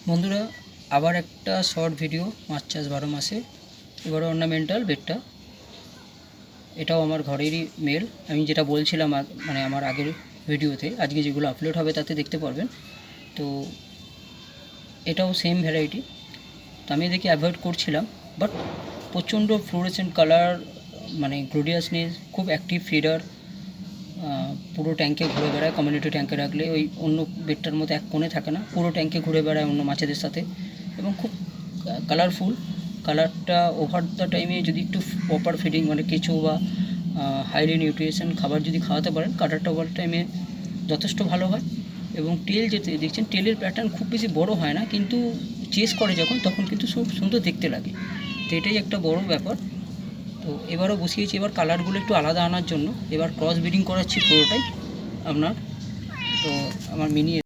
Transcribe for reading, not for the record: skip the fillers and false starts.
বন্ধুরা, আবার একটা শর্ট ভিডিও মাছ চাষ 12 মাসে। এবারে অর্নামেন্টাল বেডটা, এটাও আমার ঘরেরই মেল। আমি যেটা বলছিলাম মানে আমার আগের ভিডিওতে, আজকে যেগুলো আপলোড হবে তাতে দেখতে পারবেন। তো এটাও সেম ভ্যারাইটি। তো আমি এদেরকে অ্যাভয়েড করছিলাম, বাট প্রচণ্ড ফ্লোরেসেন্ট কালার, মানে গ্লোরিয়াসনেস, খুব অ্যাক্টিভ ফিডার, পুরো ট্যাঙ্কে ঘুরে বেড়ায়। কমিউনিটি ট্যাঙ্কে রাখলে ওই অন্য বেডটার মতো এক কোণে থাকে না, পুরো ট্যাঙ্কে ঘুরে বেড়ায় অন্য মাছেদের সাথে, এবং খুব কালারফুল। কালারটা ওভার দ্য টাইমে যদি একটু প্রপার ফিডিং, মানে কেঁচো বা হাইলি নিউট্রিশন খাবার যদি খাওয়াতে পারেন, কালারটা ওভার টাইমে যথেষ্ট ভালো হয়। এবং টেল যেতে দেখছেন, টেলের প্যাটার্ন খুব বেশি বড় হয় না, কিন্তু চেস করে যখন, তখন কিন্তু খুব সুন্দর দেখতে লাগে। তো এটাই একটা বড় ব্যাপার। তো এবারও বসিয়েছি, এবার কালারগুলো একটু আলাদা আনার জন্য এবার ক্রস ব্রিডিং করাচ্ছি পুরোটাই আপনার। তো আমার মিনি